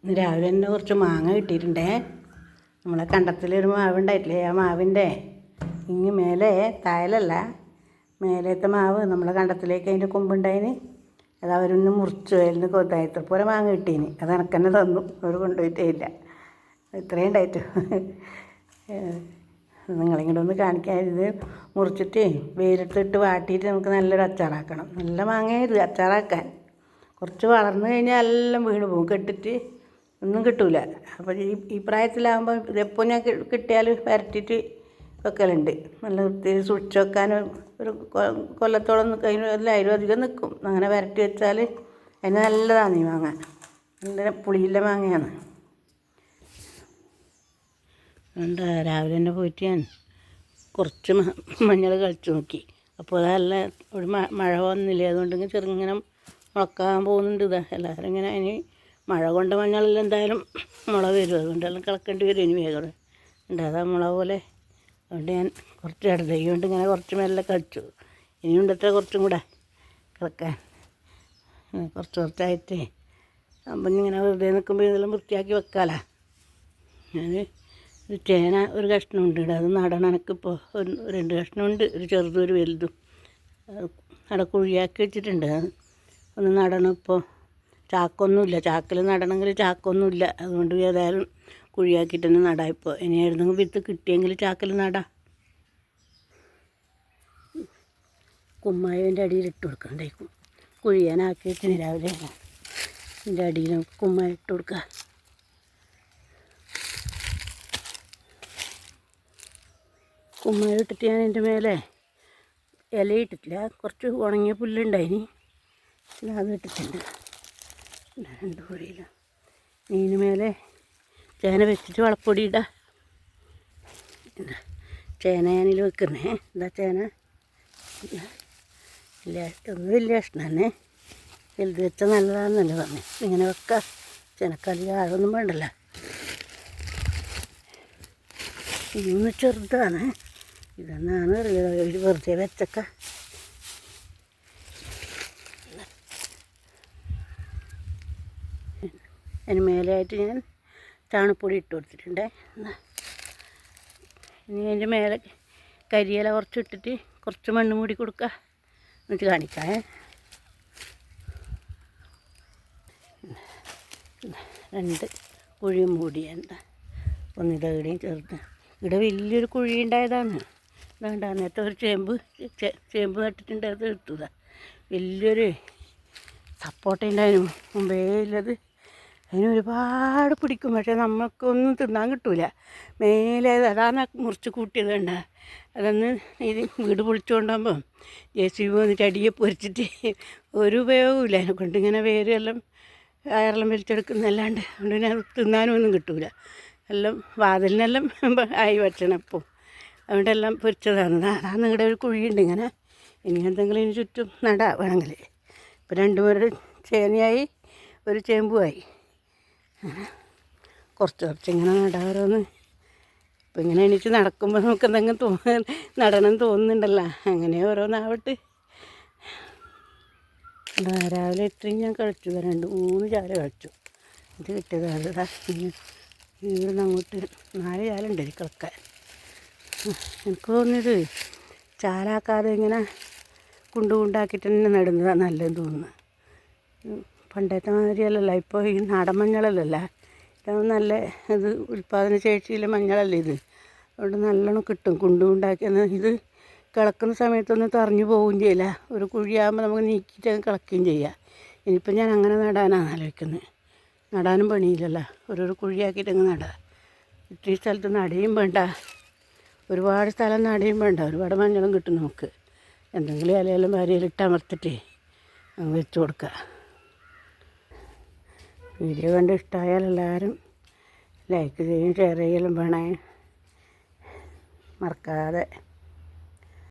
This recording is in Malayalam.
ഇന്ന് രാവിലെ തന്നെ കുറച്ച് മാങ്ങ കിട്ടിയിട്ടുണ്ടേ. നമ്മളെ കണ്ടത്തിലൊരു മാവ് ഉണ്ടായിട്ടില്ലേ, ആ മാവിൻ്റെ ഇങ്ങ് മേലെ തായലല്ല, മേലത്തെ മാവ് നമ്മളെ കണ്ടത്തിലേക്ക് അതിൻ്റെ കൊമ്പുണ്ടായിന്. അത് അവരൊന്ന് മുറിച്ചു, അതിന് കൊതായത്തെപ്പോലെ മാങ്ങ കിട്ടീന്. അത് എനക്കെന്നെ തന്നു, അവർ കൊണ്ടുപോയിട്ടേ ഇല്ല. ഇത്രയും ഉണ്ടായിട്ടു. നിങ്ങളിങ്ങോട്ട് ഒന്ന് കാണിക്കാൻ. ഇത് മുറിച്ചിട്ട് വെയിലത്തിട്ട് വാട്ടിയിട്ട് നമുക്ക് നല്ലൊരു അച്ചാറാക്കണം. നല്ല മാങ്ങയത് അച്ചാറാക്കാൻ. കുറച്ച് വളർന്നു കഴിഞ്ഞാൽ എല്ലാം വീണ് പോകും, കെട്ടിട്ട് ഒന്നും കിട്ടൂല. അപ്പോൾ ഈ പ്രായത്തിലാകുമ്പോൾ ഇതെപ്പോൾ ഞാൻ കിട്ടിയാൽ വരട്ടിയിട്ട് വെക്കലുണ്ട്. നല്ല വൃത്തിയിൽ സൂക്ഷിച്ച് വെക്കാനും ഒരു കൊല്ലത്തോളം അതിലും അധികം നിൽക്കും. അങ്ങനെ വരട്ടി വെച്ചാൽ അതിന് നല്ലതാണ് ഈ മാങ്ങ. നല്ല പുളിയില്ല മാങ്ങയാണ്. അതുകൊണ്ട് രാവിലെ തന്നെ പോയിട്ട് ഞാൻ കുറച്ച് മഞ്ഞൾ കളിച്ച് നോക്കി. അപ്പോൾ അതല്ല ഒരു മഴ വന്നില്ലേ, അതുകൊണ്ട് ചെറുങ്ങനെ മുളക്കാൻ പോകുന്നുണ്ട്. ഇതാ എല്ലാവരും ഇങ്ങനെ അതിന് മഴ കൊണ്ട് മഞ്ഞളെല്ലാം എന്തായാലും മുള വരും, അതുകൊണ്ടെല്ലാം കിളക്കേണ്ടി വരും. ഇനി വേഗം ഉണ്ട് അതാ മുള പോലെ. അതുകൊണ്ട് ഞാൻ കുറച്ച് ഇടതൈ കൊണ്ട് ഇങ്ങനെ കുറച്ച് മെല്ലെ കളിച്ചു. ഇനിയുണ്ട് എത്ര കുറച്ചും കൂടെ കിളക്കാൻ. കുറച്ചായിട്ടേ അപ്പം ഇങ്ങനെ വെറുതെ നിൽക്കുമ്പോൾ ഇതെല്ലാം വൃത്തിയാക്കി വെക്കാമല്ലോ. ഞാൻ ഒരു ചേന ഒരു കഷ്ണമുണ്ട് ഇവിടെ, അത് നടണം. എനിക്കിപ്പോൾ ഒരു 2 കഷ്ണമുണ്ട്, ഒരു ചെറുതും ഒരു വലുതും. അവിടെ കുഴിയാക്കി വെച്ചിട്ടുണ്ട്, ഒന്ന് നടണം. ഇപ്പോൾ ചാക്കൊന്നുമില്ല, ചാക്കിൽ നടണമെങ്കിൽ ചാക്കൊന്നുമില്ല. അതുകൊണ്ട് ഏതായാലും കുഴിയാക്കിയിട്ട് തന്നെ നടാം. ഇപ്പോൾ ഇനി എഴുതെങ്കിൽ വിത്ത് കിട്ടിയെങ്കിൽ ചാക്കിൽ നടാം. കുമ്മായതിൻ്റെ അടിയിൽ ഇട്ട് കൊടുക്കണ്ടേക്കും. കുഴിയാനാക്കി വെച്ചിന് രാവിലെ. ഇതിൻ്റെ അടിയിൽ നമുക്ക് കുമ്മായ ഇട്ട് കൊടുക്കാം. കുമ്മായ ഇട്ടിട്ട് ഞാൻ അതിൻ്റെ മേലെ ഇലയിട്ടിട്ടില്ല, കുറച്ച് ഉണങ്ങിയ പുല്ലുണ്ടായിനി, അത് ഇട്ടിട്ടുണ്ട്. 2 കുഴിയിൽ ഇതിന് മേലെ ചേന വെച്ചിട്ട് വളപ്പൊടി ഇടാം. ചേന ഞാനിൽ വെക്കുന്നേ. എന്താ ചേന ഇല്ല, ഒന്ന് വലിയ കഷ്ണം തന്നെ, വലുത് വെച്ചാൽ നല്ലതാണെന്നല്ലേ പറഞ്ഞു. ഇങ്ങനെ വെക്കാം. ചേനക്കാലി ആഴൊന്നും വേണ്ടല്ലോ. ഇതൊന്ന് ചെറുതാണ്, ഇതെന്നാണ് അറിയാം, വെറുതെ വെച്ചക്ക. അതിന് മേലെയായിട്ട് ഞാൻ ചാണകപ്പൊടി ഇട്ട് കൊടുത്തിട്ടുണ്ട്. ഇനി അതിൻ്റെ മേലെ കരിയില കുറച്ച് ഇട്ടിട്ട് കുറച്ച് മണ്ണ് മൂടി കൊടുക്കുക. എന്നിട്ട് കാണിക്കാം. 2 കുഴിയും മൂടിയുണ്ട്. ഒന്നിതവിടെയും ചേർത്ത് ഇവിടെ വലിയൊരു കുഴി ഉണ്ടായതാണ്. അതുകൊണ്ട് നേരത്തെ ഒരു ചേമ്പ് നട്ടിട്ടുണ്ട്, അത് എടുത്തതാ. വലിയൊരു സപ്പോട്ട ഉണ്ടായിരുന്നു മുമ്പേ ഉള്ളത്. അതിന് ഒരുപാട് പിടിക്കും, പക്ഷേ നമുക്കൊന്നും തിന്നാൻ കിട്ടൂല. മേലെ അതാണ് മുറിച്ച് കൂട്ടിയത് കണ്ട. അതൊന്ന് ഇത് വീട് പൊളിച്ചുകൊണ്ടാകുമ്പം JCB വന്നിട്ട് അടിയെ പൊരിച്ചിട്ട് ഒരു ഉപയോഗമില്ല. അതിനെ കൊണ്ട് ഇങ്ങനെ വേരെല്ലാം വയറെല്ലാം വലിച്ചെടുക്കുന്നല്ലാണ്ട്. അതുകൊണ്ട് പിന്നെ തിന്നാനും ഒന്നും കിട്ടൂല. എല്ലാം വാതിലിനെല്ലാം ആയി വെച്ചണം ഇപ്പോൾ. അതുകൊണ്ടെല്ലാം പൊരിച്ചതാണ്. അതാണ് ഇവിടെ ഒരു കുഴിയുണ്ട് ഇങ്ങനെ. ഇനി എന്തെങ്കിലും ഇതിന് ചുറ്റും നടാം വേണമെങ്കിൽ. ഇപ്പോൾ 2 ചേനയായി, ഒരു ചേമ്പുമായി. കുറച്ച് ഇങ്ങനെ നടാറോന്ന്. ഇപ്പം ഇങ്ങനെ എണീച്ച് നടക്കുമ്പോൾ നമുക്ക് എന്തെങ്കിലും നടണം തോന്നുന്നുണ്ടല്ലോ. അങ്ങനെ ഓരോന്നാവട്ടെ. രാവിലെ ഇത്രയും ഞാൻ കളിച്ചു, 2-3 ചാല കളിച്ചു. ഇത് കിട്ടിയതാണ്. ഇവിടുന്ന് അങ്ങോട്ട് 4 ചാലുണ്ട് കളിക്കാൻ. എനിക്ക് തോന്നിയത് ചാലാക്കാതെ ഇങ്ങനെ കുണ്ടാക്കിയിട്ട് തന്നെ നടുന്നതാണ് നല്ലതെന്ന് തോന്നുന്നു. പണ്ടത്തെ മാതിരിയല്ലല്ലോ ഇപ്പോൾ ഈ നാടൻ മഞ്ഞളല്ലല്ല. ഇത് നല്ല ഇത് ഉൽപ്പാദന ശേഷിയിലെ മഞ്ഞളല്ലേ ഇത്. അതുകൊണ്ട് നല്ലോണം കിട്ടും കുണ്ടാക്കി. ഇത് കിളക്കുന്ന സമയത്തൊന്നും തറഞ്ഞു പോവുകയും ചെയ്യില്ല. ഒരു കുഴിയാകുമ്പോൾ നമുക്ക് നീക്കിയിട്ട് കിളക്കുകയും ചെയ്യാം. ഇനിയിപ്പോൾ ഞാൻ അങ്ങനെ നടാനാണ് ആലോചിക്കുന്നത്. നടാനും പണിയില്ലല്ലോ, ഓരോരോ കുഴിയാക്കിയിട്ട് അങ്ങ് നടാം. ഇത്തിരി സ്ഥലത്ത് നടുകയും വേണ്ട, ഒരുപാട് സ്ഥലം നടുകയും വേണ്ട. ഒരുപാട് മഞ്ഞളും കിട്ടും നമുക്ക്. എന്തെങ്കിലും ഇലയെല്ലാം വാരിയിലിട്ട് അമർത്തിട്ട് അങ്ങ് വെച്ച് കൊടുക്കുക. വീഡിയോ കണ്ട് ഇഷ്ടമായാൽ എല്ലാവരും ലൈക്ക് ചെയ്യും, ഷെയർ ചെയ്യലും വേണേ. മറക്കാതെ